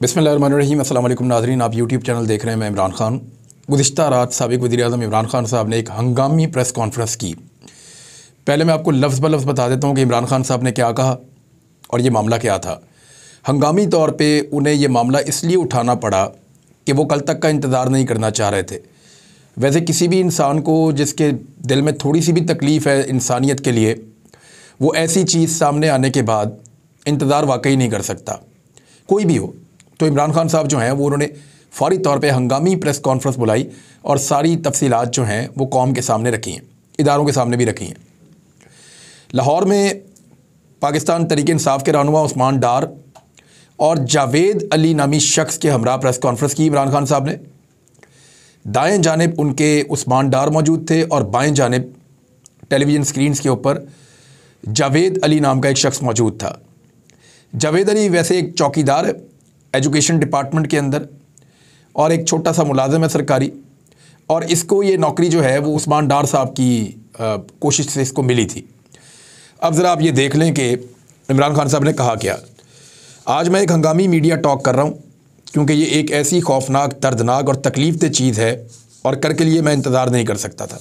बिस्मिल्लाहिर्रहमानिर्रहीम। अस्सलाम वालेकुम नाज़रीन, आप यूट्यूब चैनल देख रहे हैं। मैं इमरान खान। गुज़िश्ता रात साबिक़ वज़ीर-ए-आज़म इमरान खान साहब ने एक हंगामी प्रेस कॉन्फ्रेंस की। पहले मैं आपको लफ्ज़ ब लफ्ज़ बता देता हूँ कि इमरान खान साहब ने क्या कहा और ये मामला क्या था। हंगामी तौर पे उन्हें ये मामला इसलिए उठाना पड़ा कि वो कल तक का इंतज़ार नहीं करना चाह रहे थे। वैसे किसी भी इंसान को जिसके दिल में थोड़ी सी भी तकलीफ़ है इंसानियत के लिए, वो ऐसी चीज़ सामने आने के बाद इंतज़ार वाकई नहीं कर सकता, कोई भी हो। तो इमरान खान साहब जो हैं वो उन्होंने फ़ौरी तौर पे हंगामी प्रेस कॉन्फ्रेंस बुलाई और सारी तफसीलात जो हैं वो कौम के सामने रखी हैं, इदारों के सामने भी रखी हैं। लाहौर में पाकिस्तान तहरीक इंसाफ के रहनुमा उस्मान डार और जावेद अली नामी शख्स के हमरा प्रेस कॉन्फ्रेंस की इमरान खान साहब ने। दाएं जानिब उनके उस्मान डार मौजूद थे और बाएं जानिब टेलीविज़न स्क्रीन्स के ऊपर जावेद अली नाम का एक शख्स मौजूद था। जावेद अली वैसे एक चौकीदार है एजुकेशन डिपार्टमेंट के अंदर और एक छोटा सा मुलाजिम है सरकारी, और इसको ये नौकरी जो है वो उस्मान डार साहब की कोशिश से इसको मिली थी। अब ज़रा आप ये देख लें कि इमरान खान साहब ने कहा क्या। आज मैं एक हंगामी मीडिया टॉक कर रहा हूँ क्योंकि ये एक ऐसी खौफनाक, दर्दनाक और तकलीफ दे चीज़ है और कर के लिए मैं इंतज़ार नहीं कर सकता था।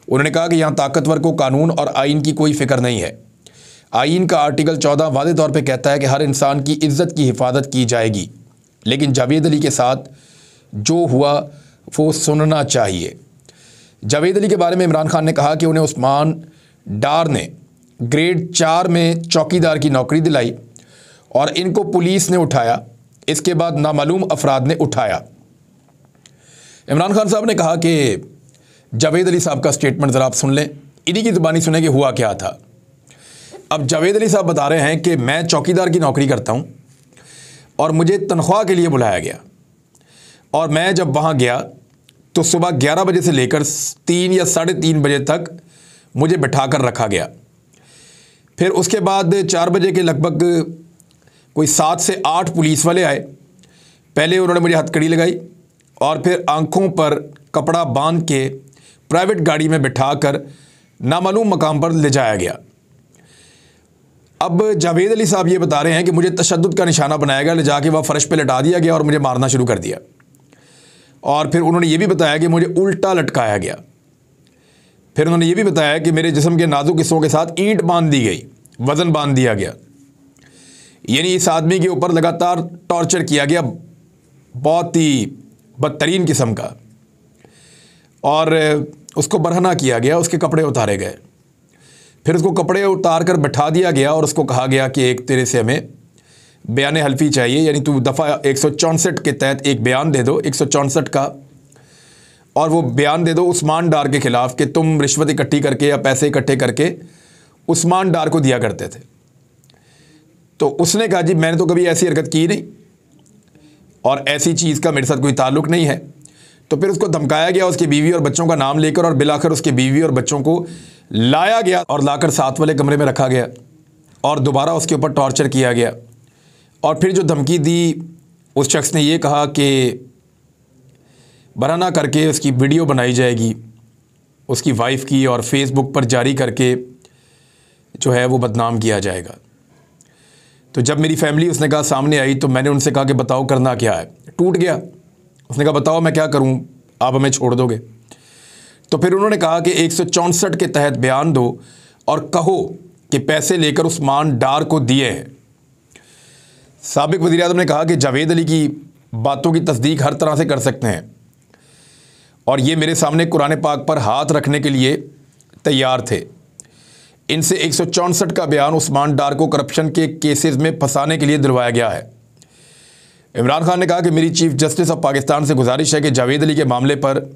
उन्होंने कहा कि यहाँ ताकतवर को कानून और आइन की कोई फ़िक्र नहीं है। आइन का आर्टिकल 14 वाज़े तौर पे कहता है कि हर इंसान की इज़्ज़त की हिफाजत की जाएगी, लेकिन जावेद अली के साथ जो हुआ वो सुनना चाहिए। जावेद अली के बारे में इमरान खान ने कहा कि उन्हें उस्मान डार ने ग्रेड 4 में चौकीदार की नौकरी दिलाई और इनको पुलिस ने उठाया, इसके बाद नामालूम अफराद ने उठाया। इमरान खान साहब ने कहा कि जावेद अली साहब का स्टेटमेंट ज़रा आप सुन लें, इन्हीं की ज़ुबानी सुने कि हुआ क्या था। अब जावेद अली साहब बता रहे हैं कि मैं चौकीदार की नौकरी करता हूं और मुझे तनख्वाह के लिए बुलाया गया, और मैं जब वहां गया तो सुबह 11 बजे से लेकर 3 या 3:30 बजे तक मुझे बिठाकर रखा गया। फिर उसके बाद 4 बजे के लगभग कोई 7 से 8 पुलिस वाले आए। पहले उन्होंने मुझे हथकड़ी लगाई और फिर आंखों पर कपड़ा बांध के प्राइवेट गाड़ी में बिठाकर नामालूम मकाम पर ले जाया गया। अब जावेद अली साहब ये बता रहे हैं कि मुझे तशद्दुद का निशाना बनाया गया, ले जाके वह फर्श पे लटा दिया गया और मुझे मारना शुरू कर दिया। और फिर उन्होंने ये भी बताया कि मुझे उल्टा लटकाया गया। फिर उन्होंने ये भी बताया कि मेरे जिस्म के नाजुक हिस्सों के साथ ईंट बांध दी गई, वज़न बांध दिया गया। यानी इस आदमी के ऊपर लगातार टॉर्चर किया गया, बहुत ही बदतरीन किस्म का, और उसको बरहना किया गया, उसके कपड़े उतारे गए। फिर उसको कपड़े उतार कर बैठा दिया गया और उसको कहा गया कि एक तेरे से हमें बयान हल्फी चाहिए, यानी तू दफ़ा 164 के तहत एक बयान दे दो, 164 का, और वो बयान दे दो उस्मान डार के ख़िलाफ़ कि तुम रिश्वत इकट्ठी करके या पैसे इकट्ठे करके उस्मान डार को दिया करते थे। तो उसने कहा जी मैंने तो कभी ऐसी हरकत की नहीं और ऐसी चीज़ का मेरे साथ कोई ताल्लुक़ नहीं है। तो फिर उसको धमकाया गया, उसकी बीवी और बच्चों का नाम लेकर, और बिलाखिर उसकी बीवी और बच्चों को लाया गया और लाकर साथ वाले कमरे में रखा गया और दोबारा उसके ऊपर टॉर्चर किया गया। और फिर जो धमकी दी, उस शख्स ने ये कहा कि बराना करके उसकी वीडियो बनाई जाएगी उसकी वाइफ की और फेसबुक पर जारी करके जो है वो बदनाम किया जाएगा। तो जब मेरी फैमिली उसने कहा सामने आई तो मैंने उनसे कहा कि बताओ करना क्या है। टूट गया। उसने कहा बताओ मैं क्या करूं, आप हमें छोड़ दोगे? तो फिर उन्होंने कहा कि 164 के तहत बयान दो और कहो कि पैसे लेकर उस्मान डार को दिए हैं। साबिक़ वज़ीर-ए-आज़म ने कहा कि जावेद अली की बातों की तस्दीक हर तरह से कर सकते हैं और ये मेरे सामने कुरान पाक पर हाथ रखने के लिए तैयार थे। इनसे 164 का बयान उस्मान डार को करप्शन के केसेस में फंसाने के लिए दिलवाया गया है। इमरान खान ने कहा कि मेरी चीफ जस्टिस ऑफ पाकिस्तान से गुजारिश है कि जावेद अली के मामले पर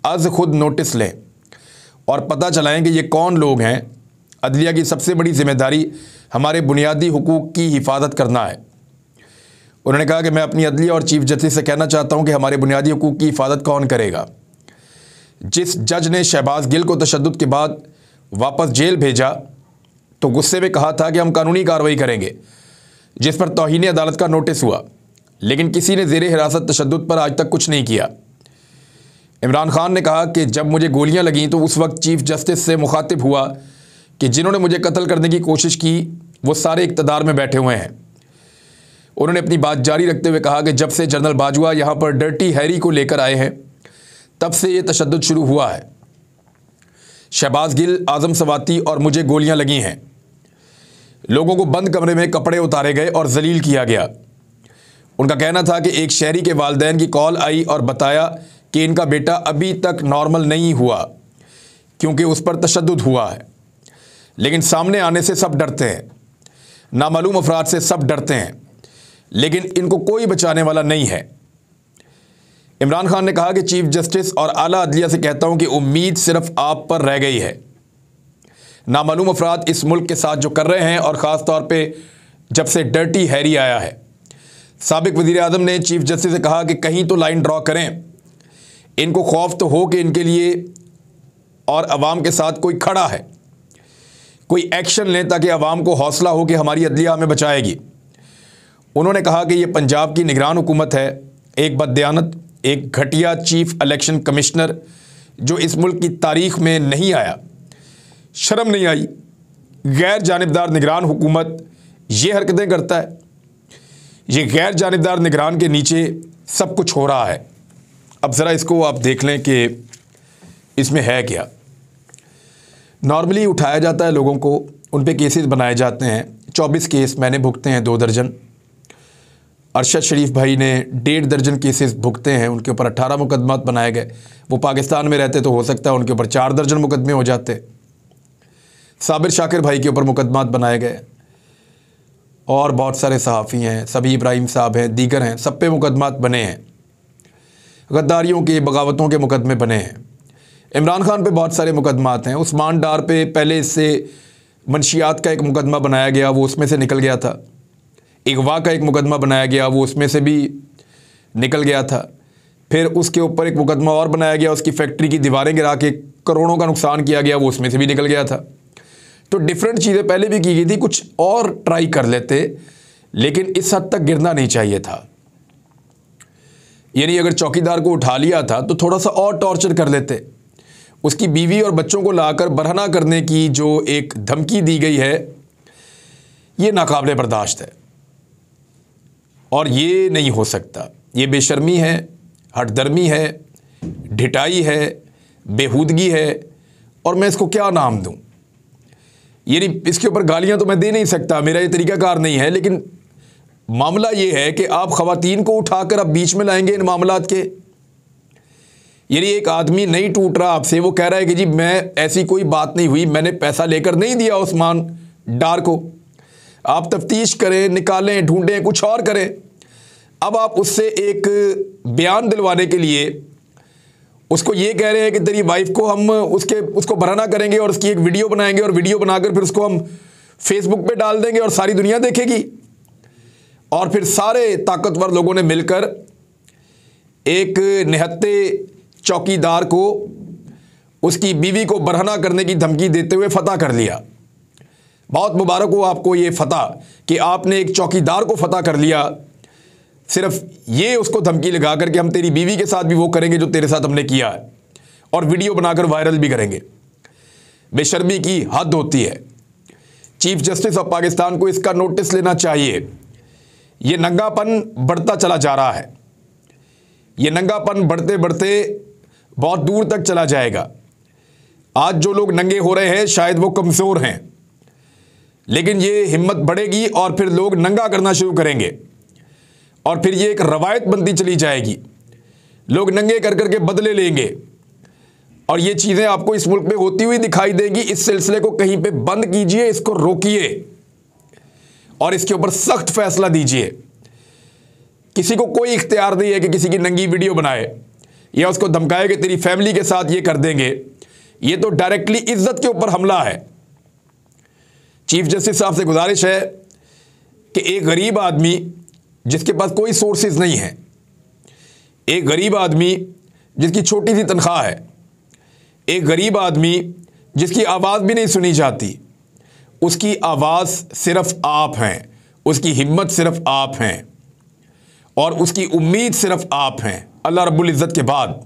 आज खुद नोटिस लें और पता चलाएं कि ये कौन लोग हैं। अदलिया की सबसे बड़ी जिम्मेदारी हमारे बुनियादी हुकूक की हिफाजत करना है। उन्होंने कहा कि मैं अपनी अदलिया और चीफ जस्टिस से कहना चाहता हूं कि हमारे बुनियादी हुकूक की हिफाजत कौन करेगा। जिस जज ने शहबाज गिल को तशद्दुद के बाद वापस जेल भेजा तो गुस्से में कहा था कि हम कानूनी कार्रवाई करेंगे, जिस पर तौहीन अदालत का नोटिस हुआ, लेकिन किसी ने ज़ेर हिरासत तशद्दुद पर आज तक कुछ नहीं किया। इमरान खान ने कहा कि जब मुझे गोलियां लगीं तो उस वक्त चीफ जस्टिस से मुखातिब हुआ कि जिन्होंने मुझे कत्ल करने की कोशिश की वो सारे इक़्तिदार में बैठे हुए हैं। उन्होंने अपनी बात जारी रखते हुए कहा कि जब से जनरल बाजवा यहाँ पर डर्टी हैरी को लेकर आए हैं तब से ये तशद्दुद शुरू हुआ है। शहबाज गिल, आज़म सवाती और मुझे गोलियां लगी हैं। लोगों को बंद कमरे में कपड़े उतारे गए और जलील किया गया। उनका कहना था कि एक शहरी के वालिदैन की कॉल आई और बताया कि इनका बेटा अभी तक नॉर्मल नहीं हुआ क्योंकि उस पर तशद्दुद हुआ है। लेकिन सामने आने से सब डरते हैं, नामालूम अफराद से सब डरते हैं, लेकिन इनको कोई बचाने वाला नहीं है। इमरान खान ने कहा कि चीफ जस्टिस और आला अदलिया से कहता हूं कि उम्मीद सिर्फ आप पर रह गई है। नामालूम अफराद इस मुल्क के साथ जो कर रहे हैं, और ख़ास तौर पे जब से डर्टी हैरी आया है। साबिक वज़ीर आज़म ने चीफ जस्टिस से कहा कि कहीं तो लाइन ड्रॉ करें, इनको खौफ तो हो कि इनके लिए और अवाम के साथ कोई खड़ा है, कोई एक्शन लें ताकि अवाम को हौसला हो कि हमारी अदलिया हमें बचाएगी। उन्होंने कहा कि ये पंजाब की निगरान हुकूमत है, एक बददियानत, एक घटिया चीफ इलेक्शन कमिश्नर जो इस मुल्क की तारीख में नहीं आया। शर्म नहीं आई, गैर जानिबदार निगरान हुकूमत ये हरकतें करता है। ये गैर जानिबदार निगरान के नीचे सब कुछ हो रहा है। अब ज़रा इसको आप देख लें कि इसमें है क्या। नॉर्मली उठाया जाता है लोगों को, उन पे केसेस बनाए जाते हैं। 24 केस मैंने भुगते हैं, 2 दर्जन। अरशद शरीफ भाई ने 1.5 दर्जन केसेस भुगते हैं, उनके ऊपर 18 मुकदमात बनाए गए। वो पाकिस्तान में रहते तो हो सकता है उनके ऊपर 4 दर्जन मुकदमे हो जाते। साबिर शाकिर भाई के ऊपर मुकदमात बनाए गए, और बहुत सारे सहाफ़ी हैं, सभी इब्राहिम साहब हैं, दीगर हैं, सब पे मुकदमात बने हैं। गद्दारियों के, बगावतों के मुकदमे बने हैं। इमरान खान पे बहुत सारे मुकदमात हैं। उस्मान डार पे पहले इससे मंशियात का एक मुकदमा बनाया गया, वो उसमें से निकल गया था। अगवा का एक मुकदमा बनाया गया, वो उसमें से भी निकल गया था। फिर उसके ऊपर एक मुकदमा और बनाया गया, उसकी फैक्ट्री की दीवारें गिरा के करोड़ों का नुकसान किया गया, वो उसमें से भी निकल गया था। तो डिफरेंट चीज़ें पहले भी की गई थी, कुछ और ट्राई कर लेते, लेकिन इस हद तक गिरना नहीं चाहिए था। यानी अगर चौकीदार को उठा लिया था तो थोड़ा सा और टॉर्चर कर लेते। उसकी बीवी और बच्चों को लाकर बरहना करने की जो एक धमकी दी गई है, ये नाकाबिले बर्दाश्त है और ये नहीं हो सकता। ये बेशर्मी है, हठधर्मी है, ढिठाई है, बेहूदगी है, और मैं इसको क्या नाम दूं। यानी इसके ऊपर गालियां तो मैं दे नहीं सकता, मेरा ये तरीकाकार नहीं है, लेकिन मामला ये है कि आप ख़वातीन को उठाकर आप बीच में लाएंगे इन मामलात के। यानी एक आदमी नहीं टूट रहा आपसे, वो कह रहा है कि जी मैं, ऐसी कोई बात नहीं हुई, मैंने पैसा लेकर नहीं दिया उस्मान डार को। आप तफ्तीश करें, निकालें, ढूंढें, कुछ और करें। अब आप उससे एक बयान दिलवाने के लिए उसको ये कह रहे हैं कि तेरी वाइफ को हम उसको बरहना करेंगे और उसकी एक वीडियो बनाएंगे, और वीडियो बनाकर फिर उसको हम फेसबुक पे डाल देंगे और सारी दुनिया देखेगी। और फिर सारे ताकतवर लोगों ने मिलकर एक निहत्ते चौकीदार को उसकी बीवी को बरहना करने की धमकी देते हुए फतह कर लिया। बहुत मुबारक हो आपको ये फतह कि आपने एक चौकीदार को फतह कर लिया, सिर्फ ये उसको धमकी लगा कर कि हम तेरी बीवी के साथ भी वो करेंगे जो तेरे साथ हमने किया है, और वीडियो बनाकर वायरल भी करेंगे। बेशर्मी की हद होती है। चीफ जस्टिस ऑफ पाकिस्तान को इसका नोटिस लेना चाहिए। ये नंगापन बढ़ता चला जा रहा है। ये नंगापन बढ़ते बढ़ते बहुत दूर तक चला जाएगा। आज जो लोग नंगे हो रहे हैं शायद वो कमज़ोर हैं, लेकिन ये हिम्मत बढ़ेगी और फिर लोग नंगा करना शुरू करेंगे, और फिर ये एक रवायत बनती चली जाएगी। लोग नंगे कर करके बदले लेंगे, और ये चीज़ें आपको इस मुल्क में होती हुई दिखाई देंगी। इस सिलसिले को कहीं पे बंद कीजिए, इसको रोकिए और इसके ऊपर सख्त फैसला दीजिए। किसी को कोई इख्तियार नहीं है कि किसी की नंगी वीडियो बनाए या उसको धमकाए कि तेरी फैमिली के साथ ये कर देंगे। ये तो डायरेक्टली इज्जत के ऊपर हमला है। चीफ जस्टिस साहब से गुजारिश है कि एक गरीब आदमी जिसके पास कोई सोर्सेज नहीं है, एक गरीब आदमी जिसकी छोटी सी तनख्वाह है, एक गरीब आदमी जिसकी आवाज़ भी नहीं सुनी जाती, उसकी आवाज़ सिर्फ आप हैं, उसकी हिम्मत सिर्फ आप हैं, और उसकी उम्मीद सिर्फ आप हैं। अल्लाह रब्बुल इज़्ज़त के बाद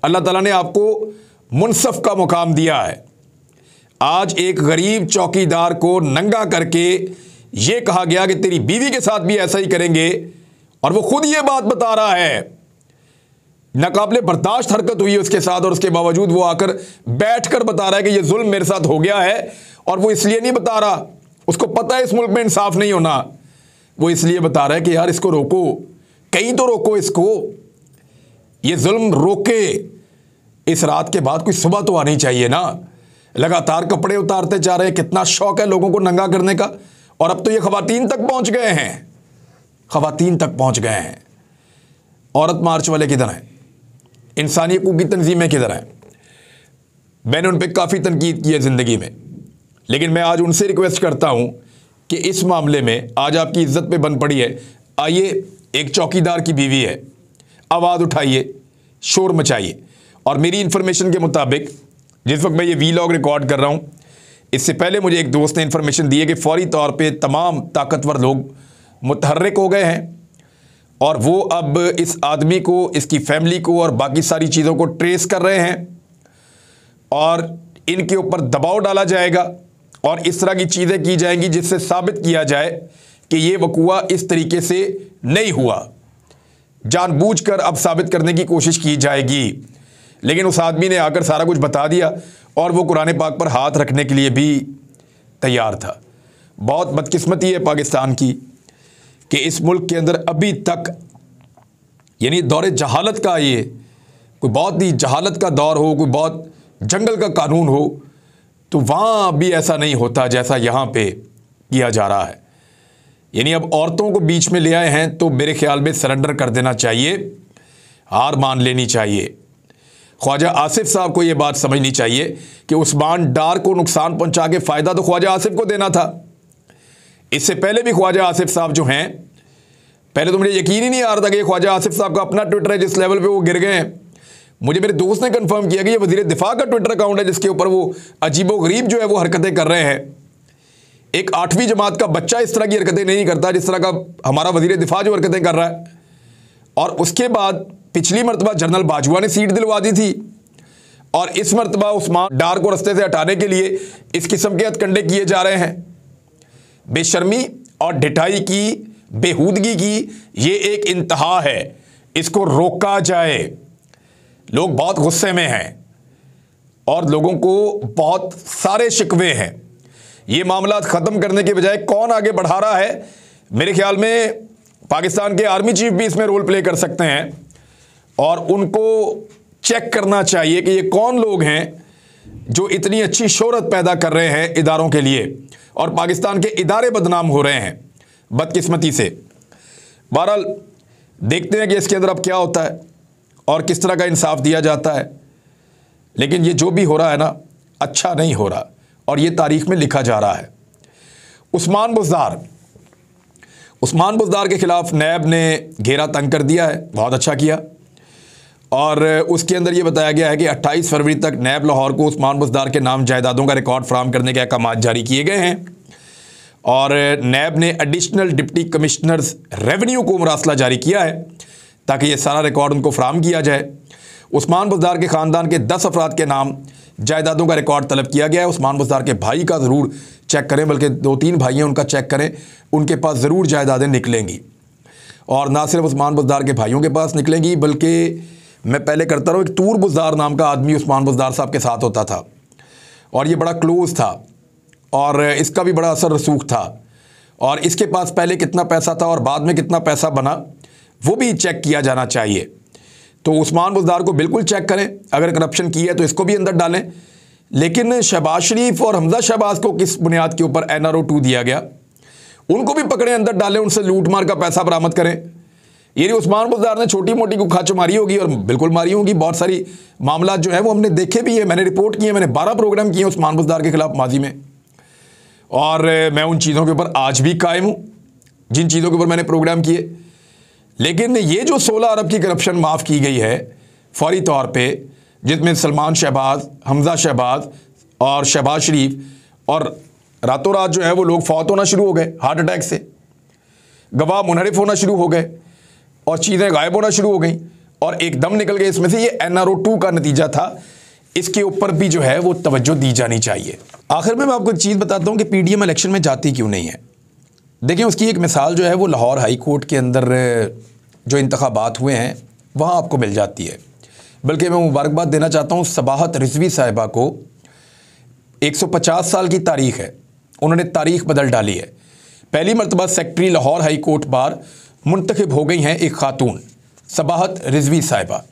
अल्लाह ताला ने आपको मुनसफ़ का मुकाम दिया है। आज एक गरीब चौकीदार को नंगा करके ये कहा गया कि तेरी बीवी के साथ भी ऐसा ही करेंगे, और वो खुद ये बात बता रहा है। नाकाबिले बर्दाश्त हरकत हुई उसके साथ, और उसके बावजूद वो आकर बैठकर बता रहा है कि ये जुल्म मेरे साथ हो गया है, और वो इसलिए नहीं बता रहा, उसको पता है इस मुल्क में इंसाफ नहीं होना, वो इसलिए बता रहा है कि यार इसको रोको, कहीं तो रोको इसको, ये जुल्म रोके। इस रात के बाद कोई सुबह तो आनी चाहिए ना। लगातार कपड़े उतारते जा रहे हैं, कितना शौक है लोगों को नंगा करने का, और अब तो ये खवातीन तक पहुंच गए हैं, खवातीन तक पहुंच गए हैं। औरत मार्च वाले किधर हैं? इंसानी हकूक़ की तंजीमें किधर हैं? मैंने उन पर काफ़ी तनकीद की है ज़िंदगी में, लेकिन मैं आज उनसे रिक्वेस्ट करता हूं कि इस मामले में आज आपकी इज्जत पे बन पड़ी है, आइए, एक चौकीदार की बीवी है, आवाज़ उठाइए, शोर मचाइए। और मेरी इन्फॉर्मेशन के मुताबिक जिस वक्त मैं ये वीलॉग रिकॉर्ड कर रहा हूँ, इससे पहले मुझे एक दोस्त ने इन्फॉर्मेशन दी है कि फौरी तौर पे तमाम ताकतवर लोग मुतहर्रिक हो गए हैं, और वो अब इस आदमी को, इसकी फैमिली को और बाकी सारी चीज़ों को ट्रेस कर रहे हैं, और इनके ऊपर दबाव डाला जाएगा, और इस तरह की चीज़ें की जाएंगी जिससे साबित किया जाए कि ये वक़ूआ इस तरीके से नहीं हुआ। जानबूझकर अब साबित करने की कोशिश की जाएगी। लेकिन उस आदमी ने आकर सारा कुछ बता दिया, और वो कुरान पाक पर हाथ रखने के लिए भी तैयार था। बहुत बदकिस्मती है पाकिस्तान की कि इस मुल्क के अंदर अभी तक, यानी दौरे जहालत का, ये कोई बहुत ही जहालत का दौर हो, कोई बहुत जंगल का कानून हो, तो वहाँ भी ऐसा नहीं होता जैसा यहाँ पे किया जा रहा है। यानी अब औरतों को बीच में ले आए हैं, तो मेरे ख्याल में सरेंडर कर देना चाहिए, हार मान लेनी चाहिए। ख्वाजा आसिफ साहब को ये बात समझनी चाहिए कि उस्मान डार को नुकसान पहुंचा के फ़ायदा तो ख्वाजा आसिफ को देना था। इससे पहले भी ख्वाजा आसिफ साहब जो हैं, पहले तो मुझे यकीन ही नहीं आ रहा था कि ख्वाजा आसिफ साहब का अपना ट्विटर है, जिस लेवल पे वो गिर गए हैं। मुझे मेरे दोस्त ने कंफर्म किया कि ये वज़ीर दिफा का ट्विटर अकाउंट है, जिसके ऊपर वो अजीबोगरीब जो है वो हरकतें कर रहे हैं। एक 8वीं जमात का बच्चा इस तरह की हरकतें नहीं करता जिस तरह का हमारा वज़ीर दिफा जो हरकतें कर रहा है। और उसके बाद पिछली मरतबा जनरल बाजवा ने सीट दिलवा दी थी, और इस मरतबा उस्मान डार को रस्ते से हटाने के लिए इस किस्म के हथकंडे किए जा रहे हैं। बेशर्मी और ढिठाई की, बेहूदगी की ये एक इंतहा है, इसको रोका जाए। लोग बहुत गुस्से में हैं और लोगों को बहुत सारे शिकवे हैं। ये मामला ख़त्म करने के बजाय कौन आगे बढ़ा रहा है? मेरे ख्याल में पाकिस्तान के आर्मी चीफ भी इसमें रोल प्ले कर सकते हैं, और उनको चेक करना चाहिए कि ये कौन लोग हैं जो इतनी अच्छी शोहरत पैदा कर रहे हैं इदारों के लिए, और पाकिस्तान के इदारे बदनाम हो रहे हैं बदकिस्मती से। बहरहाल देखते हैं कि इसके अंदर अब क्या होता है और किस तरह का इंसाफ दिया जाता है। लेकिन ये जो भी हो रहा है ना, अच्छा नहीं हो रहा, और ये तारीख में लिखा जा रहा है। उस्मान बुज़दार के ख़िलाफ़ नैब ने घेरा तंग कर दिया है, बहुत अच्छा किया। और उसके अंदर ये बताया गया है कि 28 फरवरी तक नैब लाहौर को उस्मान बुज़दार के नाम जायदादों का रिकॉर्ड फराहम करने के अहकाम जारी किए गए हैं, और नैब ने एडिशनल डिप्टी कमिश्नर्स रेवेन्यू को मुरासला जारी किया है ताकि ये सारा रिकॉर्ड उनको फराहम किया जाए। उस्मान बुज़दार के ख़ानदान के 10 अफराद के नाम जायदादों का रिकॉर्ड तलब किया गया है। उस्मान बुज़दार के भाई का ज़रूर चेक करें, बल्कि 2-3 भाई हैं उनका चेक करें, उनके पास ज़रूर जायदादें निकलेंगी। और ना सिर्फ उस्मान बुज़दार के भाइयों के पास निकलेंगी, बल्कि मैं पहले करता रहा हूँ, एक तूर बुज़दार नाम का आदमी उस्मान बुज़दार साहब के साथ होता था, और ये बड़ा क्लोज़ था, और इसका भी बड़ा असर रसूख था, और इसके पास पहले कितना पैसा था और बाद में कितना पैसा बना, वो भी चेक किया जाना चाहिए। तो उस्मान बुज़दार को बिल्कुल चेक करें, अगर करप्शन की है तो इसको भी अंदर डालें। लेकिन शहबाज शरीफ और हमजा शहबाज को किस बुनियाद के ऊपर NRO 2 दिया गया, उनको भी पकड़े, अंदर डालें, उनसे लूट मार का पैसा बरामद करें। ये उस्मान बुज़दार ने छोटी मोटी को खाच मारी होगी, और बिल्कुल मारी होगी। बहुत सारी मामला जो है वो हमने देखे भी है, मैंने रिपोर्ट किए, मैंने 12 प्रोग्राम किए उस्मान बुज़दार के ख़िलाफ़ माजी में, और मैं उन चीज़ों के ऊपर आज भी कायम हूँ जिन चीज़ों के ऊपर मैंने प्रोग्राम किए। लेकिन ये जो 16 अरब की करप्शन माफ़ की गई है फौरी तौर पे, जिसमें सलमान शहबाज, हमजा शहबाज और शहबाज शरीफ, और रातों रात जो है वो लोग फौत होना शुरू हो गए हार्ट अटैक से, गवाह मुनहरिफ होना शुरू हो गए, और चीज़ें गायब होना शुरू हो गई, और एकदम निकल गए इसमें से। ये NRO 2 का नतीजा था। इसके ऊपर भी जो है वो तवज्जो दी जानी चाहिए। आखिर में मैं आपको एक चीज़ बताता हूँ कि PDM इलेक्शन में जाती क्यों नहीं है। देखिए, उसकी एक मिसाल जो है वो लाहौर हाई कोर्ट के अंदर जो इंतखाबात हुए हैं वहाँ आपको मिल जाती है। बल्कि मैं मुबारकबाद देना चाहता हूँ सबाहत रिजवी साहिबा को। 150 साल की तारीख़ है, उन्होंने तारीख़ बदल डाली है। पहली मरतबा secretary Lahore high court bar मुंतखब हो गई हैं एक खातून, सबाहत रिजवी साहिबा।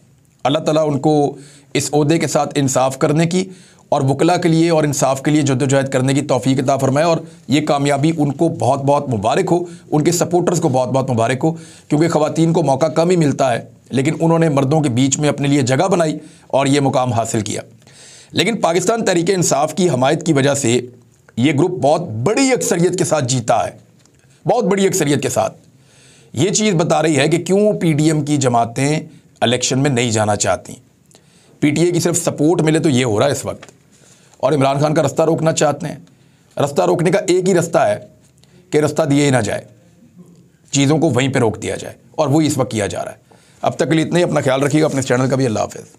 अल्लाह ताला उनको इस ओहदे के साथ इंसाफ करने की और वकला के लिए और इंसाफ के लिए जद्दोजहद करने की तौफीक अता फरमाए। और ये कामयाबी उनको बहुत बहुत मुबारक हो, उनके सपोर्टर्स को बहुत बहुत मुबारक हो, क्योंकि ख़वातीन को मौका कम ही मिलता है, लेकिन उन्होंने मर्दों के बीच में अपने लिए जगह बनाई और ये मुकाम हासिल किया। लेकिन पाकिस्तान तहरीक इंसाफ की हमायत की वजह से ये ग्रुप बहुत बड़ी अक्सरियत के साथ जीता है, बहुत बड़ी अक्सरियत के साथ। ये चीज़ बता रही है कि क्यों पीडीएम की जमातें इलेक्शन में नहीं जाना चाहती। पीटीए की सिर्फ सपोर्ट मिले तो ये हो रहा है इस वक्त, और इमरान खान का रास्ता रोकना चाहते हैं। रास्ता रोकने का एक ही रास्ता है कि रास्ता दिए ही ना जाए, चीज़ों को वहीं पे रोक दिया जाए, और वही इस वक्त किया जा रहा है। अब तक के लिए इतना ही। अपना ख्याल रखिएगा, अपने चैनल का भी। अल्लाह हाफ़िज़।